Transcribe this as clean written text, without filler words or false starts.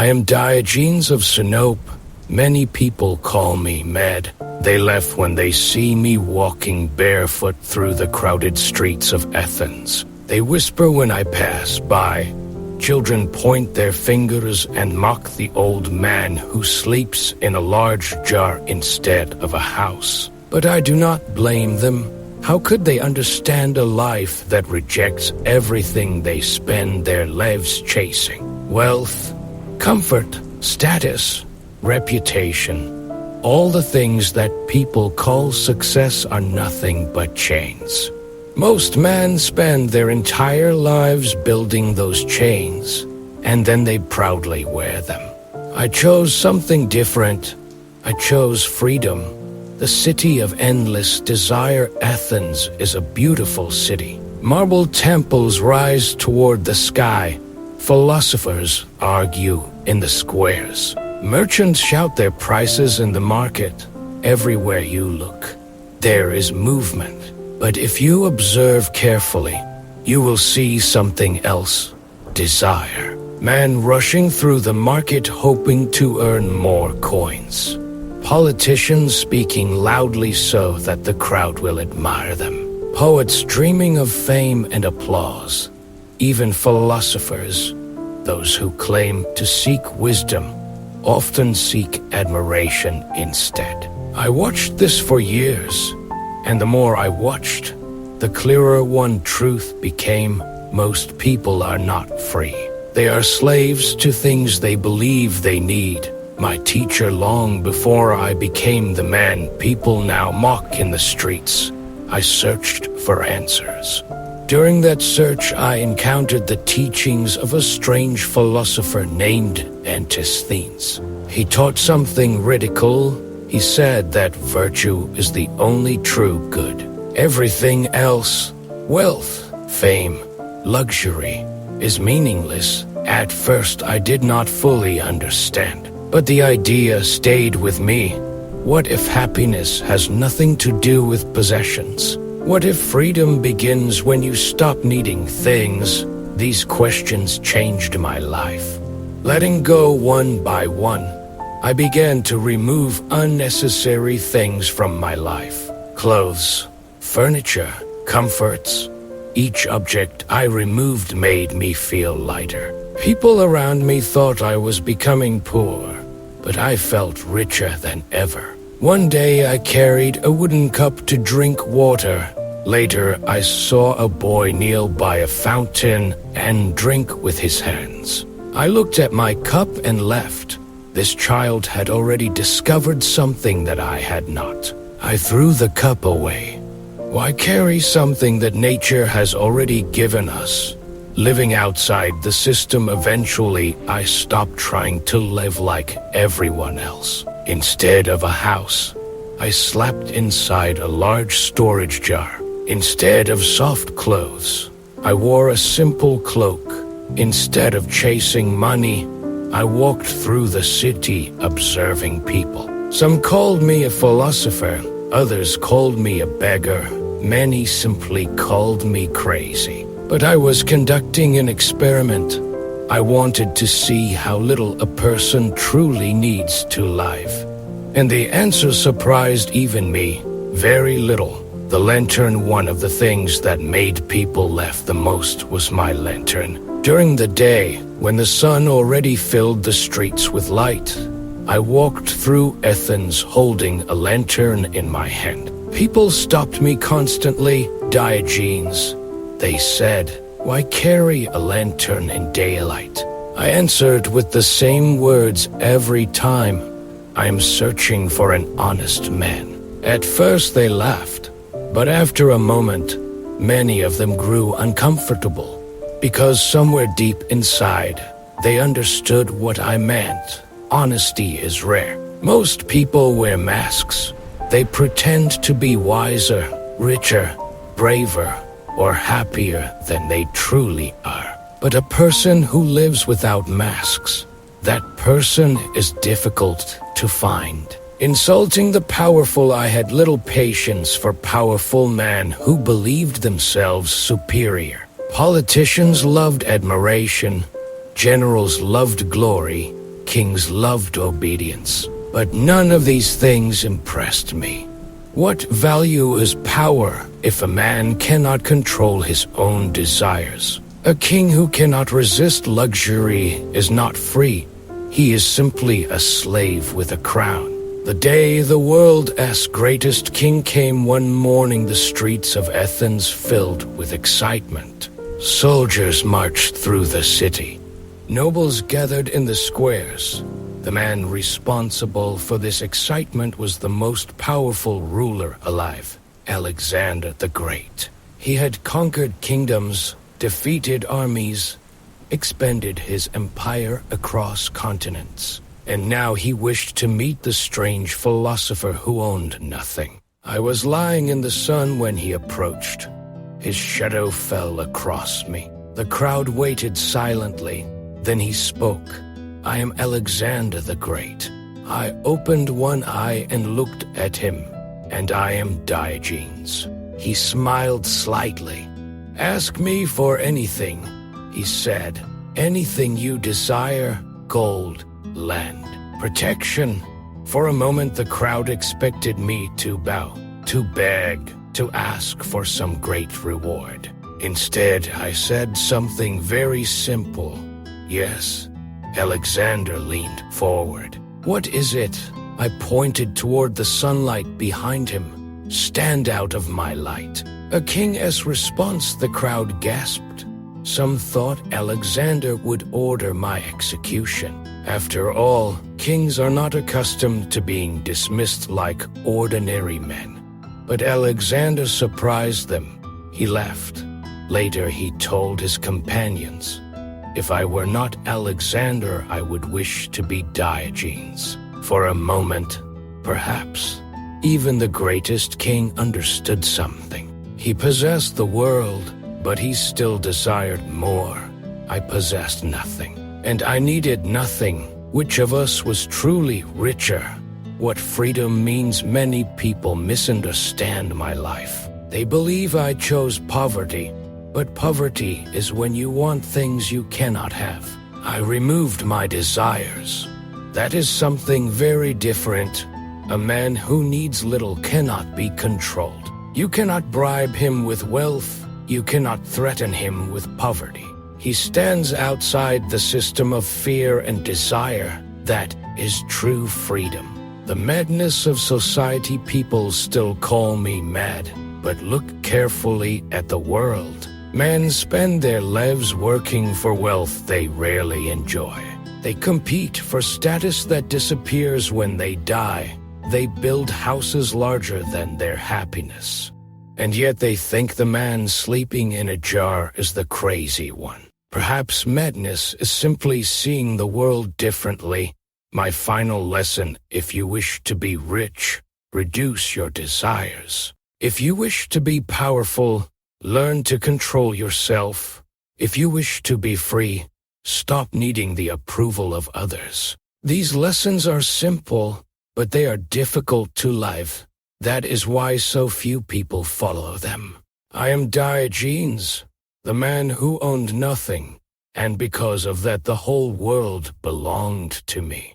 I am Diogenes of Sinope. Many people call me mad. They laugh when they see me walking barefoot through the crowded streets of Athens. They whisper when I pass by. Children point their fingers and mock the old man who sleeps in a large jar instead of a house. But I do not blame them. How could they understand a life that rejects everything they spend their lives chasing? Wealth, comfort, status, reputation. All the things that people call success are nothing but chains. Most men spend their entire lives building those chains, and then they proudly wear them. I chose something different. I chose freedom. The city of endless desire, Athens, is a beautiful city. Marble temples rise toward the sky. Philosophers argue in the squares. Merchants shout their prices in the market. Everywhere you look, there is movement. But if you observe carefully, you will see something else. Desire. Man rushing through the market hoping to earn more coins. Politicians speaking loudly so that the crowd will admire them. Poets dreaming of fame and applause. Even philosophers, those who claim to seek wisdom, often seek admiration instead. I watched this for years, and the more I watched, the clearer one truth became: most people are not free. They are slaves to things they believe they need. My teacher long before I became the man people now mock in the streets. I searched for answers. During that search, I encountered the teachings of a strange philosopher named Diogenes. He taught something radical. He said that virtue is the only true good. Everything else, wealth, fame, luxury, is meaningless. At first, I did not fully understand, but the idea stayed with me. What if happiness has nothing to do with possessions? What if freedom begins when you stop needing things? These questions changed my life. Letting go one by one, I began to remove unnecessary things from my life. Clothes, furniture, comforts. Each object I removed made me feel lighter. People around me thought I was becoming poor, but I felt richer than ever. One day I carried a wooden cup to drink water. Later I saw a boy kneel by a fountain and drink with his hands. I looked at my cup and left. This child had already discovered something that I had not. I threw the cup away. Why carry something that nature has already given us? Living outside the system, eventually I stopped trying to live like everyone else. Instead of a house, I slept inside a large storage jar. Instead of soft clothes, I wore a simple cloak. Instead of chasing money, I walked through the city observing people. Some called me a philosopher, others called me a beggar, many simply called me crazy. But I was conducting an experiment. I wanted to see how little a person truly needs to live. And the answer surprised even me. Very little. The lantern, one of the things that made people laugh the most, was my lantern. During the day, when the sun already filled the streets with light, I walked through Athens holding a lantern in my hand. People stopped me constantly. Diogenes, they said, why carry a lantern in daylight? I answered with the same words every time. I am searching for an honest man. At first they laughed, but after a moment, many of them grew uncomfortable, because somewhere deep inside, they understood what I meant. Honesty is rare. Most people wear masks. They pretend to be wiser, richer, braver, or happier than they truly are. But a person who lives without masks, that person is difficult to find. Insulting the powerful, I had little patience for powerful men who believed themselves superior. Politicians loved admiration, generals loved glory, kings loved obedience, but none of these things impressed me. What value is power if a man cannot control his own desires? A king who cannot resist luxury is not free. He is simply a slave with a crown. The day the world's greatest king came one morning, the streets of Athens filled with excitement. Soldiers marched through the city. Nobles gathered in the squares. The man responsible for this excitement was the most powerful ruler alive, Alexander the Great. He had conquered kingdoms, defeated armies, expanded his empire across continents. And now he wished to meet the strange philosopher who owned nothing. I was lying in the sun when he approached. His shadow fell across me. The crowd waited silently. Then he spoke. I am Alexander the Great. I opened one eye and looked at him, and I am Diogenes. He smiled slightly. Ask me for anything, he said. Anything you desire, gold, land, protection. For a moment the crowd expected me to bow, to beg, to ask for some great reward. Instead, I said something very simple. Yes. Alexander leaned forward. What is it? I pointed toward the sunlight behind him. Stand out of my light. A king's response, the crowd gasped. Some thought Alexander would order my execution. After all, kings are not accustomed to being dismissed like ordinary men. But Alexander surprised them. He left. Later he told his companions, if I were not Alexander, I would wish to be Diogenes. For a moment, perhaps, even the greatest king understood something. He possessed the world, but he still desired more. I possessed nothing, and I needed nothing. Which of us was truly richer? What freedom means, many people misunderstand my life. They believe I chose poverty, but poverty is when you want things you cannot have. I removed my desires. That is something very different. A man who needs little cannot be controlled. You cannot bribe him with wealth. You cannot threaten him with poverty. He stands outside the system of fear and desire. That is true freedom. The madness of society, people still call me mad, but look carefully at the world. Men spend their lives working for wealth they rarely enjoy. They compete for status that disappears when they die. They build houses larger than their happiness. And yet they think the man sleeping in a jar is the crazy one. Perhaps madness is simply seeing the world differently. My final lesson: if you wish to be rich, reduce your desires. If you wish to be powerful, learn to control yourself. If you wish to be free, stop needing the approval of others. These lessons are simple, but they are difficult to live. That is why so few people follow them. I am Diogenes, the man who owned nothing, and because of that the whole world belonged to me.